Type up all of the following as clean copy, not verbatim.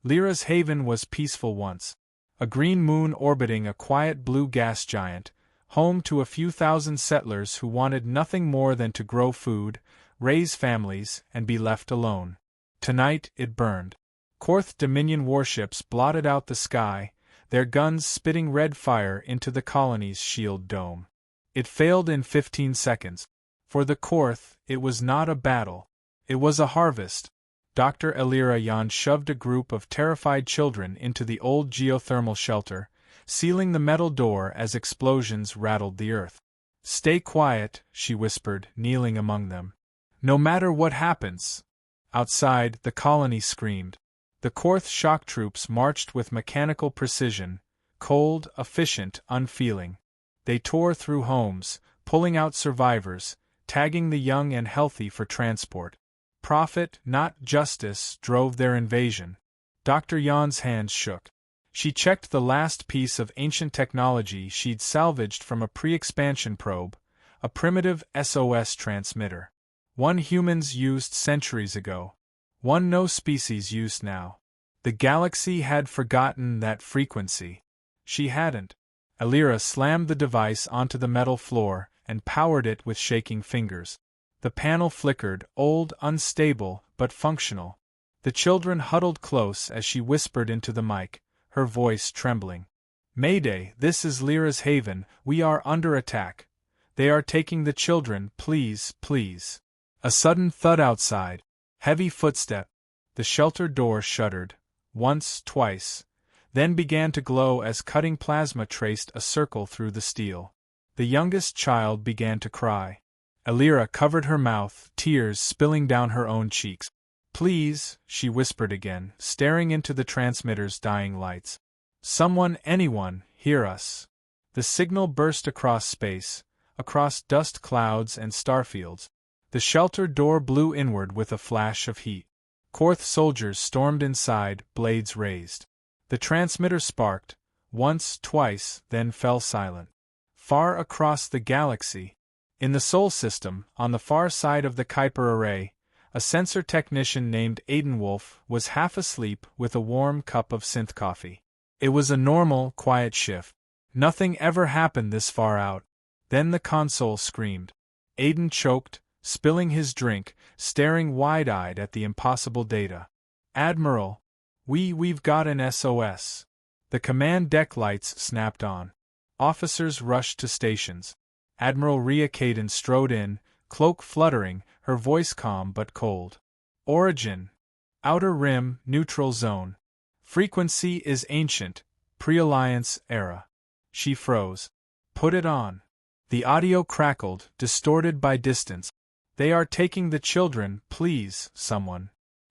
Lyra's haven was peaceful once. A green moon orbiting a quiet blue gas giant, home to a few thousand settlers who wanted nothing more than to grow food, raise families, and be left alone. Tonight it burned. Zerath Dominion warships blotted out the sky, their guns spitting red fire into the colony's shield dome. It failed in 15 seconds. For the Zerath, it was not a battle. It was a harvest. Dr. Velyra Prime shoved a group of terrified children into the old geothermal shelter, sealing the metal door as explosions rattled the earth. "Stay quiet," she whispered, kneeling among them. "No matter what happens." Outside, the colony screamed. The Zerath shock troops marched with mechanical precision, cold, efficient, unfeeling. They tore through homes, pulling out survivors, tagging the young and healthy for transport. Profit, not justice, drove their invasion. Dr. Jan's hands shook. She checked the last piece of ancient technology she'd salvaged from a pre-expansion probe, a primitive SOS transmitter. One humans used centuries ago. One no species used now. The galaxy had forgotten that frequency. She hadn't. Velyra slammed the device onto the metal floor and powered it with shaking fingers. The panel flickered, old, unstable, but functional. The children huddled close as she whispered into the mic, her voice trembling. "Mayday, this is Lyra's haven, we are under attack. They are taking the children, please, please." A sudden thud outside. Heavy footstep. The shelter door shuddered. Once, twice. Then began to glow as cutting plasma traced a circle through the steel. The youngest child began to cry. Velyra covered her mouth, tears spilling down her own cheeks. "Please," she whispered again, staring into the transmitter's dying lights. "Someone, anyone, hear us." The signal burst across space, across dust clouds and starfields. The shelter door blew inward with a flash of heat. Zerath soldiers stormed inside, blades raised. The transmitter sparked, once, twice, then fell silent. Far across the galaxy, in the Sol system, on the far side of the Kuiper array, a sensor technician named Aidenwolf was half asleep with a warm cup of synth coffee. It was a normal, quiet shift. Nothing ever happened this far out. Then the console screamed. Aiden choked, spilling his drink, staring wide-eyed at the impossible data. "Admiral, we've got an SOS." The command deck lights snapped on. Officers rushed to stations. Admiral Velyra Prime strode in, cloak fluttering, her voice calm but cold. "Origin. Outer Rim, neutral zone. Frequency is ancient, pre-alliance era." She froze. "Put it on." The audio crackled, distorted by distance. "They are taking the children, please, someone."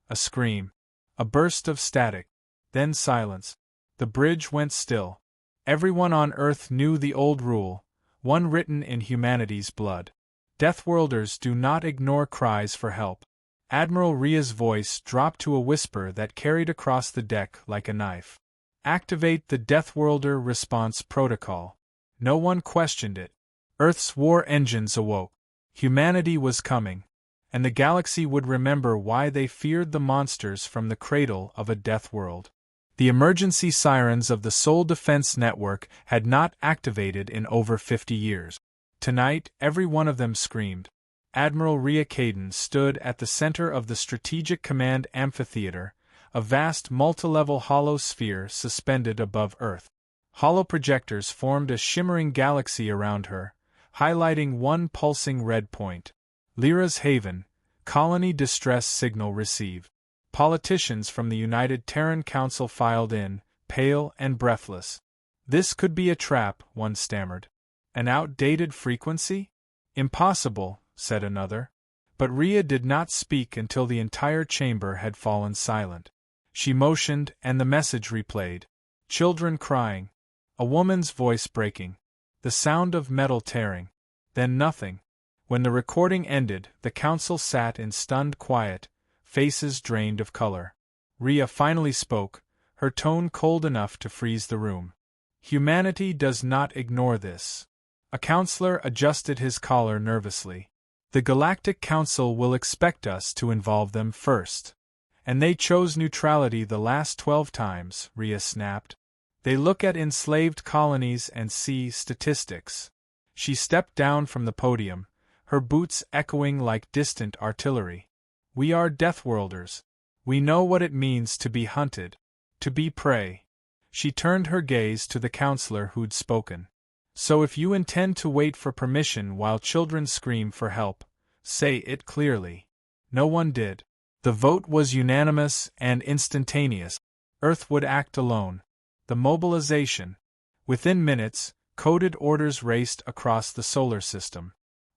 A scream. A burst of static. Then silence. The bridge went still. Everyone on Earth knew the old rule, one written in humanity's blood. Deathworlders do not ignore cries for help. Admiral Ria's voice dropped to a whisper that carried across the deck like a knife. "Activate the Deathworlder response protocol." No one questioned it. Earth's war engines awoke. Humanity was coming, and the galaxy would remember why they feared the monsters from the cradle of a death world. The emergency sirens of the Sol Defense Network had not activated in over 50 years. Tonight, every one of them screamed. Admiral Velyra Prime stood at the center of the Strategic Command Amphitheater, a vast multi-level hollow sphere suspended above Earth. Hollow projectors formed a shimmering galaxy around her, highlighting one pulsing red point. Lyra's haven, colony distress signal received. Politicians from the United Terran Council filed in, pale and breathless. "This could be a trap," one stammered. "An outdated frequency?" "Impossible," said another. But Rhea did not speak until the entire chamber had fallen silent. She motioned, and the message replayed. Children crying. A woman's voice breaking. The sound of metal tearing. Then nothing. When the recording ended, the council sat in stunned quiet, faces drained of color. Rhea finally spoke, her tone cold enough to freeze the room. "Humanity does not ignore this." A counselor adjusted his collar nervously. "The Galactic Council will expect us to involve them first. And they chose neutrality the last 12 times, Rhea snapped. They look at enslaved colonies and see statistics. She stepped down from the podium, her boots echoing like distant artillery. We are Deathworlders. We know what it means to be hunted, to be prey. She turned her gaze to the counselor who'd spoken. So if you intend to wait for permission while children scream for help, say it clearly. No one did. The vote was unanimous and instantaneous. Earth would act alone. The mobilization. Within minutes, coded orders raced across the solar system.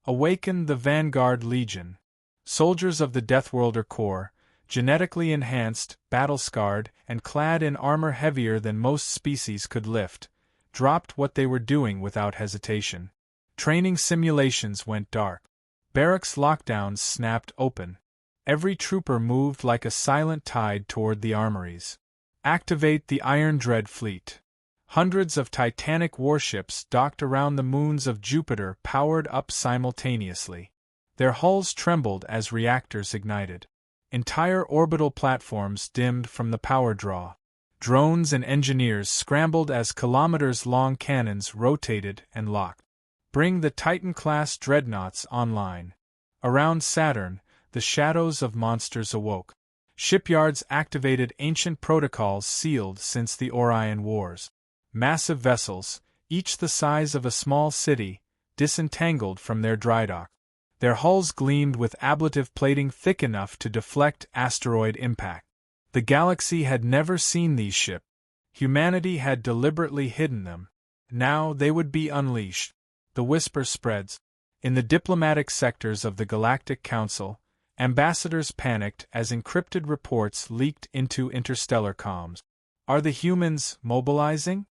Awaken the Vanguard Legion. Soldiers of the Deathworlder Corps, genetically enhanced, battle-scarred, and clad in armor heavier than most species could lift, dropped what they were doing without hesitation. Training simulations went dark. Barracks lockdowns snapped open. Every trooper moved like a silent tide toward the armories. Activate the Iron Dread fleet. Hundreds of titanic warships docked around the moons of Jupiter, powered up simultaneously. Their hulls trembled as reactors ignited. Entire orbital platforms dimmed from the power draw. Drones and engineers scrambled as kilometers-long cannons rotated and locked. Bring the Titan-class dreadnoughts online. Around Saturn, the shadows of monsters awoke. Shipyards activated ancient protocols sealed since the Orion Wars. Massive vessels, each the size of a small city, disentangled from their drydock. Their hulls gleamed with ablative plating thick enough to deflect asteroid impact. The galaxy had never seen these ships. Humanity had deliberately hidden them. Now they would be unleashed. The whisper spreads. In the diplomatic sectors of the Galactic Council, ambassadors panicked as encrypted reports leaked into interstellar comms. Are the humans mobilizing?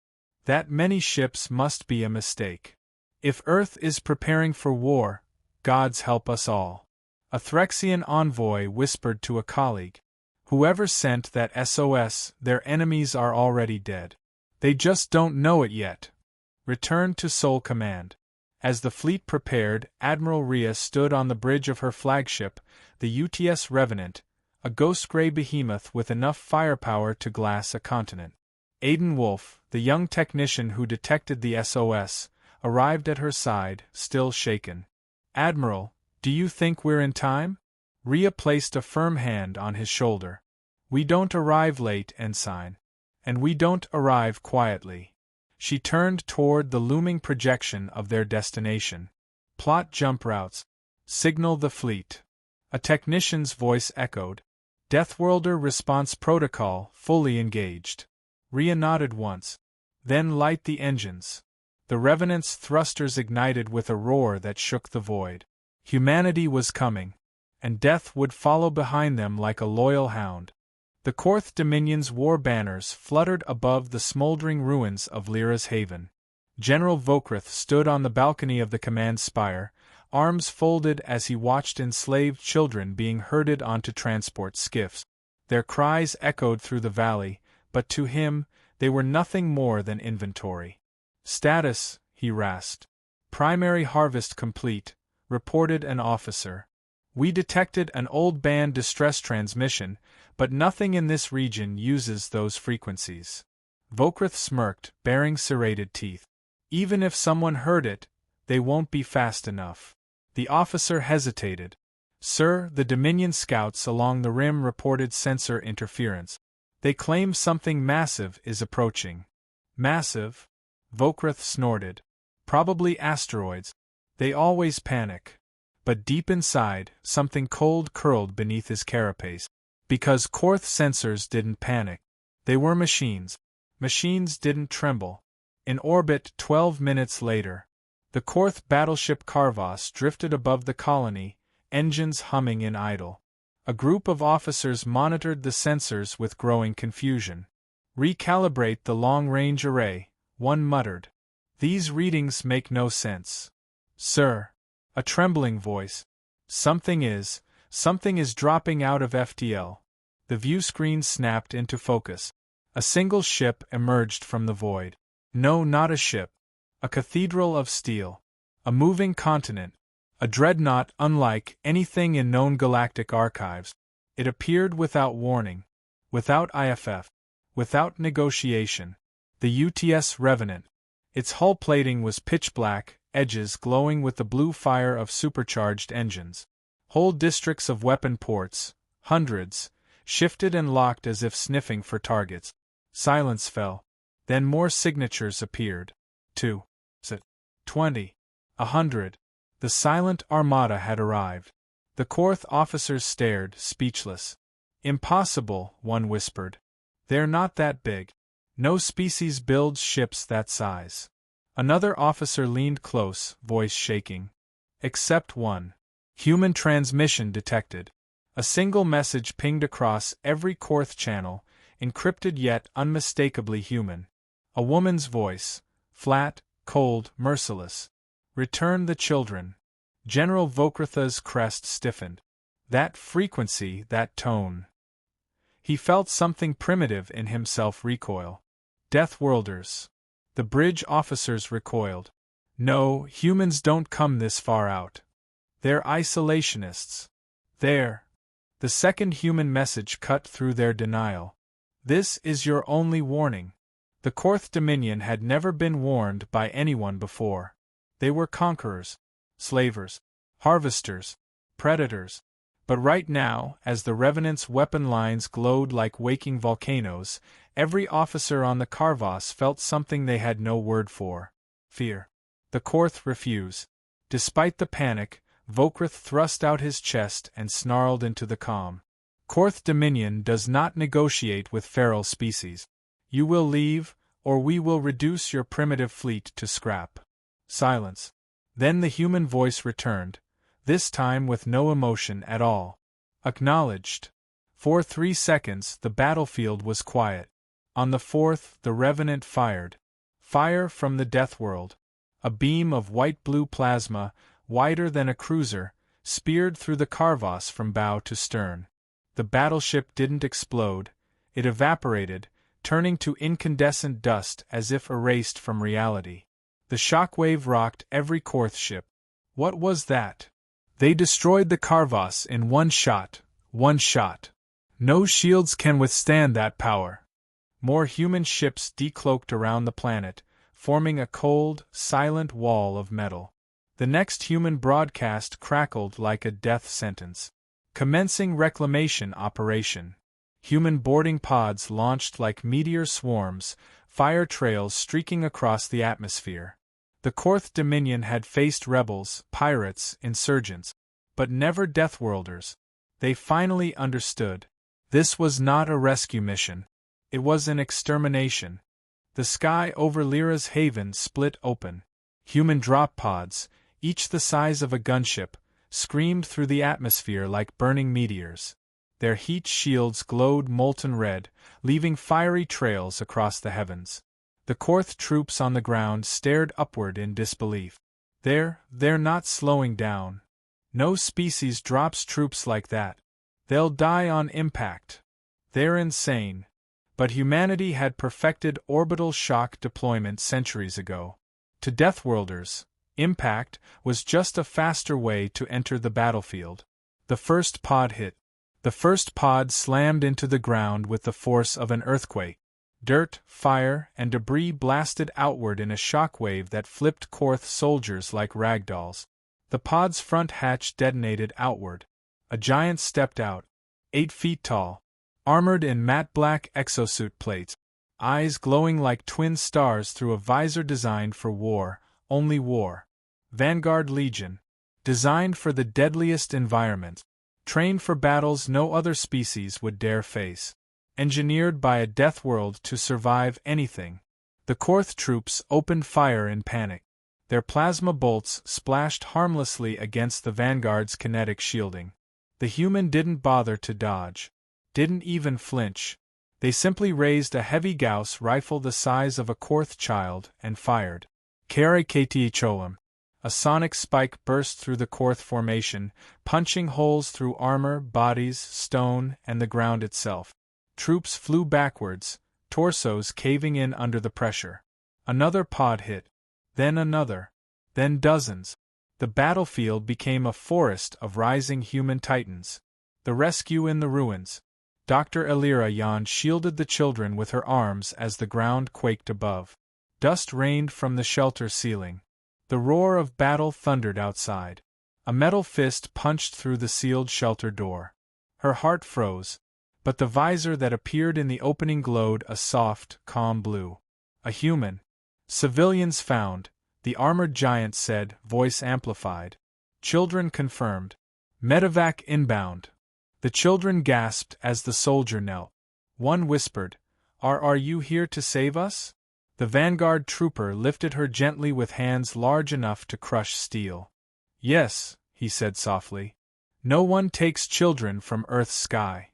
That many ships must be a mistake. If Earth is preparing for war, gods help us all. A Threxian envoy whispered to a colleague. Whoever sent that SOS, their enemies are already dead. They just don't know it yet. Return to Sol Command. As the fleet prepared, Admiral Rhea stood on the bridge of her flagship, the UTS Revenant, a ghost-gray behemoth with enough firepower to glass a continent. Aiden Wolf, the young technician who detected the SOS, arrived at her side, still shaken. Admiral, do you think we're in time? Rhea placed a firm hand on his shoulder. We don't arrive late, Ensign. And we don't arrive quietly. She turned toward the looming projection of their destination. Plot jump routes. Signal the fleet. A technician's voice echoed. Deathworlder response protocol fully engaged. Rhea nodded once. Then light the engines. The Revenant's thrusters ignited with a roar that shook the void. Humanity was coming, and death would follow behind them like a loyal hound. The Zerath Dominion's war banners fluttered above the smoldering ruins of Lyra's haven. General Vokrith stood on the balcony of the command spire, arms folded as he watched enslaved children being herded onto transport skiffs. Their cries echoed through the valley, but to him, they were nothing more than inventory. Status, he rasped. Primary harvest complete, reported an officer. We detected an old band distress transmission, but nothing in this region uses those frequencies. Vokrith smirked, baring serrated teeth. Even if someone heard it, they won't be fast enough. The officer hesitated. Sir, the Dominion scouts along the rim reported sensor interference. They claim something massive is approaching. Massive? Vokrith snorted. Probably asteroids. They always panic. But deep inside, something cold curled beneath his carapace. Because Zerath sensors didn't panic. They were machines. Machines didn't tremble. In orbit 12 minutes later, the Zerath battleship Karvas drifted above the colony, engines humming in idle. A group of officers monitored the sensors with growing confusion. Recalibrate the long-range array, one muttered. These readings make no sense. Sir. A trembling voice. Something is dropping out of FTL. The view screen snapped into focus. A single ship emerged from the void. No, not a ship. A cathedral of steel. A moving continent. A dreadnought unlike anything in known galactic archives. It appeared without warning, without IFF, without negotiation. The UTS Revenant. Its hull plating was pitch black, edges glowing with the blue fire of supercharged engines. Whole districts of weapon ports, hundreds, shifted and locked as if sniffing for targets. Silence fell. Then more signatures appeared. 2. 20. 100. The silent armada had arrived. The Korth officers stared, speechless. Impossible, one whispered. They're not that big. No species builds ships that size. Another officer leaned close, voice shaking. Except one. Human transmission detected. A single message pinged across every Korth channel, encrypted yet unmistakably human. A woman's voice, flat, cold, merciless. Return the children. General Vokratha's crest stiffened. That frequency, that tone. He felt something primitive in himself recoil. Deathworlders. The bridge officers recoiled. No, humans don't come this far out. They're isolationists. There. The second human message cut through their denial. This is your only warning. The Korth Dominion had never been warned by anyone before. They were conquerors, slavers, harvesters, predators. But right now, as the Revenant's weapon lines glowed like waking volcanoes, every officer on the Karvas felt something they had no word for. Fear. The Korth refuse. Despite the panic, Vokrath thrust out his chest and snarled into the calm. Korth Dominion does not negotiate with feral species. You will leave, or we will reduce your primitive fleet to scrap. Silence. Then the human voice returned, this time with no emotion at all. Acknowledged. For 3 seconds the battlefield was quiet. On the 4th the Revenant fired. Fire from the Death World. A beam of white-blue plasma, wider than a cruiser, speared through the Karvas from bow to stern. The battleship didn't explode. It evaporated, turning to incandescent dust as if erased from reality. The shockwave rocked every Korth ship. What was that? They destroyed the Karvas in one shot. One shot. No shields can withstand that power. More human ships decloaked around the planet, forming a cold, silent wall of metal. The next human broadcast crackled like a death sentence. Commencing reclamation operation. Human boarding pods launched like meteor swarms, fire trails streaking across the atmosphere. The Korth Dominion had faced rebels, pirates, insurgents, but never Deathworlders. They finally understood. This was not a rescue mission. It was an extermination. The sky over Lyra's haven split open. Human drop pods, each the size of a gunship, screamed through the atmosphere like burning meteors. Their heat shields glowed molten red, leaving fiery trails across the heavens. The Korth troops on the ground stared upward in disbelief. They're not slowing down. No species drops troops like that. They'll die on impact. They're insane. But humanity had perfected orbital shock deployment centuries ago. To Deathworlders, impact was just a faster way to enter the battlefield. The first pod hit. The first pod slammed into the ground with the force of an earthquake. Dirt, fire, and debris blasted outward in a shockwave that flipped Korth soldiers like ragdolls. The pod's front hatch detonated outward. A giant stepped out, 8 feet tall, armored in matte black exosuit plates, eyes glowing like twin stars through a visor designed for war, only war. Vanguard Legion. Designed for the deadliest environments. Trained for battles no other species would dare face. Engineered by a death world to survive anything. The Korth troops opened fire in panic. Their plasma bolts splashed harmlessly against the Vanguard's kinetic shielding. The human didn't bother to dodge. Didn't even flinch. They simply raised a heavy Gauss rifle the size of a Korth child and fired. Kare Ktchoam. A sonic spike burst through the Korth formation, punching holes through armor, bodies, stone, and the ground itself. Troops flew backwards, torsos caving in under the pressure. Another pod hit. Then another. Then dozens. The battlefield became a forest of rising human titans. The rescue in the ruins. Dr. Velyra yawned, shielded the children with her arms as the ground quaked above. Dust rained from the shelter ceiling. The roar of battle thundered outside. A metal fist punched through the sealed shelter door. Her heart froze, but the visor that appeared in the opening glowed a soft, calm blue. A human. Civilians found, the armored giant said, voice amplified. Children confirmed. Medevac inbound. The children gasped as the soldier knelt. One whispered, Are you here to save us? The Vanguard trooper lifted her gently with hands large enough to crush steel. Yes, he said softly. No one takes children from Earth's sky.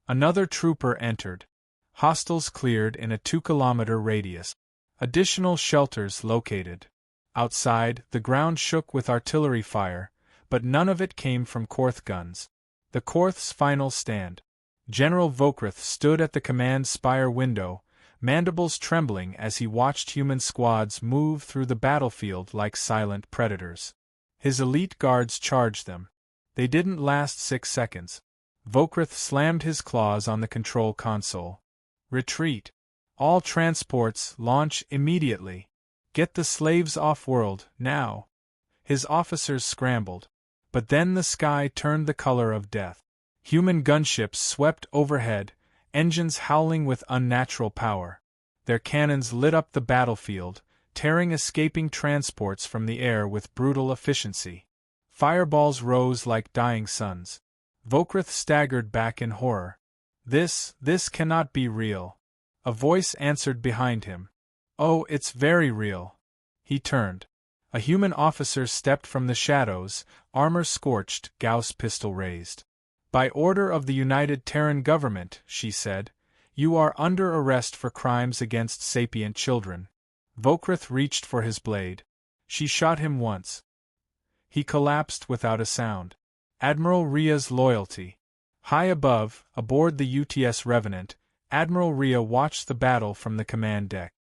Another trooper entered. Hostiles cleared in a 2-kilometer radius. Additional shelters located. Outside, the ground shook with artillery fire, but none of it came from Korth guns. The Korth's final stand. General Vokrith stood at the command spire window, mandibles trembling as he watched human squads move through the battlefield like silent predators. His elite guards charged them. They didn't last 6 seconds. Vokrith slammed his claws on the control console. Retreat. All transports launch immediately. Get the slaves off-world, now. His officers scrambled. But then the sky turned the color of death. Human gunships swept overhead, engines howling with unnatural power. Their cannons lit up the battlefield, tearing escaping transports from the air with brutal efficiency. Fireballs rose like dying suns. Vokrith staggered back in horror. This cannot be real. A voice answered behind him. Oh, it's very real. He turned. A human officer stepped from the shadows, armor scorched, Gauss pistol raised. By order of the United Terran government, she said, you are under arrest for crimes against sapient children. Vokrith reached for his blade. She shot him once. He collapsed without a sound. Admiral Rhea's loyalty. High above, aboard the UTS Revenant, Admiral Rhea watched the battle from the command deck.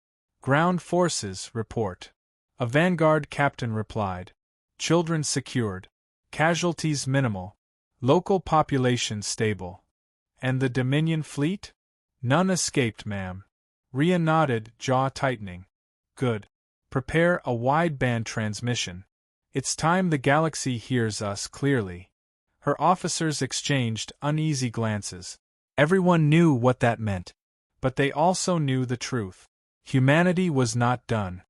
Ground forces, report. A Vanguard captain replied. Children secured. Casualties minimal. Local population stable. And the Dominion fleet? None escaped, ma'am. Rhea nodded, jaw tightening. Good. Prepare a wideband transmission. It's time the galaxy hears us clearly. Her officers exchanged uneasy glances. Everyone knew what that meant. But they also knew the truth. Humanity was not done.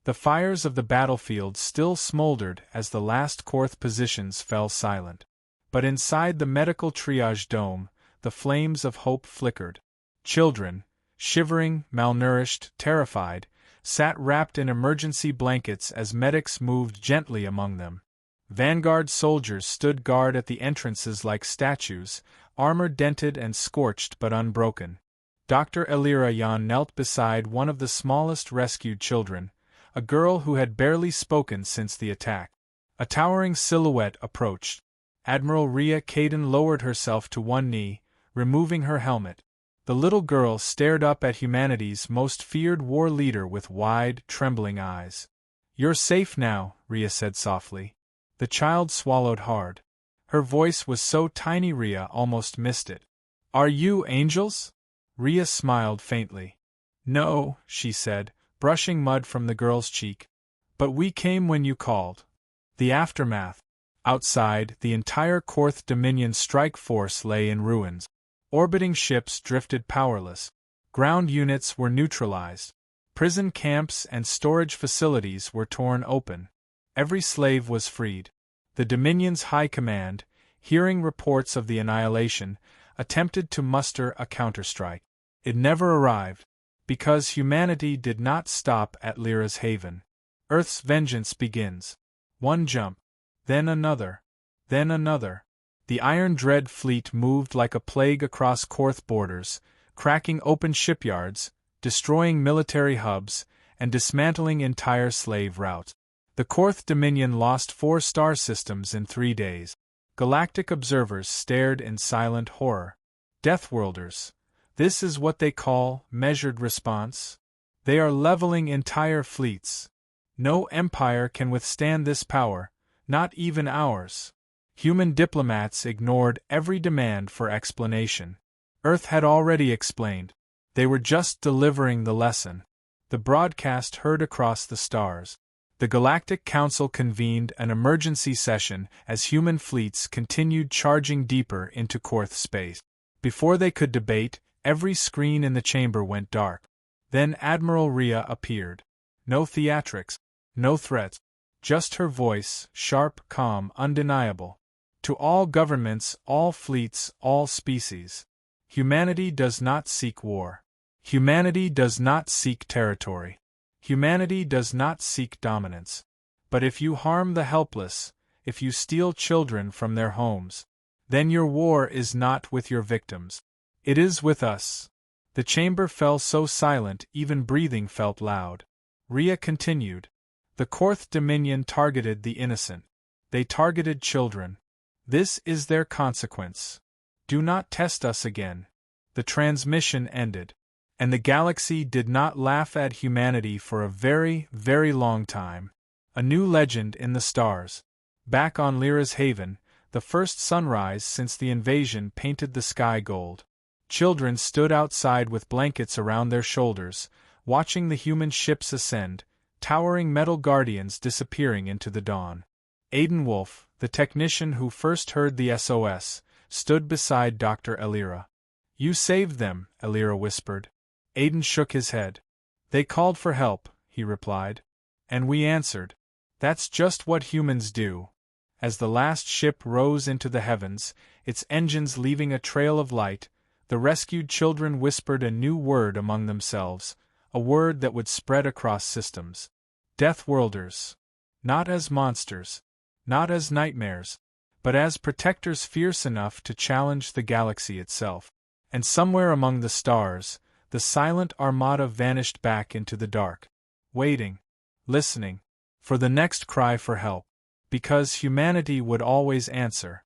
The fires of the battlefield still smoldered as the last Korth positions fell silent. But inside the medical triage dome, the flames of hope flickered. Children, shivering, malnourished, terrified, sat wrapped in emergency blankets as medics moved gently among them. Vanguard soldiers stood guard at the entrances like statues, armor dented and scorched but unbroken. Dr. Velyra knelt beside one of the smallest rescued children, a girl who had barely spoken since the attack. A towering silhouette approached. Admiral Rhea Caden lowered herself to one knee, removing her helmet. The little girl stared up at humanity's most feared war leader with wide, trembling eyes. You're safe now, Rhea said softly. The child swallowed hard. Her voice was so tiny Rhea almost missed it. Are you angels? Rhea smiled faintly. No, she said, brushing mud from the girl's cheek. But we came when you called. The aftermath. Outside, the entire Korth Dominion strike force lay in ruins. Orbiting ships drifted powerless. Ground units were neutralized. Prison camps and storage facilities were torn open. Every slave was freed. The Dominion's high command, hearing reports of the annihilation, attempted to muster a counterstrike. It never arrived, because humanity did not stop at Lyra's haven. Earth's vengeance begins. One jump, then another, then another. The Iron Dread fleet moved like a plague across Korth borders, cracking open shipyards, destroying military hubs, and dismantling entire slave routes. The Korth Dominion lost 4 star systems in 3 days. Galactic observers stared in silent horror. Deathworlders. This is what they call measured response. They are leveling entire fleets. No empire can withstand this power, not even ours. Human diplomats ignored every demand for explanation. Earth had already explained. They were just delivering the lesson. The broadcast heard across the stars. The Galactic Council convened an emergency session as human fleets continued charging deeper into Korth space. Before they could debate, every screen in the chamber went dark. Then Admiral Rhea appeared. No theatrics, no threats, just her voice, sharp, calm, undeniable. To all governments, all fleets, all species. Humanity does not seek war. Humanity does not seek territory. Humanity does not seek dominance. But if you harm the helpless, if you steal children from their homes, then your war is not with your victims. It is with us. The chamber fell so silent even breathing felt loud. Rhea continued. The Korth Dominion targeted the innocent. They targeted children. This is their consequence. Do not test us again. The transmission ended. And the galaxy did not laugh at humanity for a very, very long time. A new legend in the stars. Back on Lyra's haven, the first sunrise since the invasion painted the sky gold. Children stood outside with blankets around their shoulders, watching the human ships ascend, towering metal guardians disappearing into the dawn. Aiden Wolf, the technician who first heard the SOS, stood beside Dr. Elira. You saved them, Elira whispered. Aiden shook his head. They called for help, he replied. And we answered. That's just what humans do. As the last ship rose into the heavens, its engines leaving a trail of light, the rescued children whispered a new word among themselves, a word that would spread across systems. Deathworlders. Not as monsters, not as nightmares, but as protectors fierce enough to challenge the galaxy itself. And somewhere among the stars, the silent armada vanished back into the dark, waiting, listening, for the next cry for help, because humanity would always answer.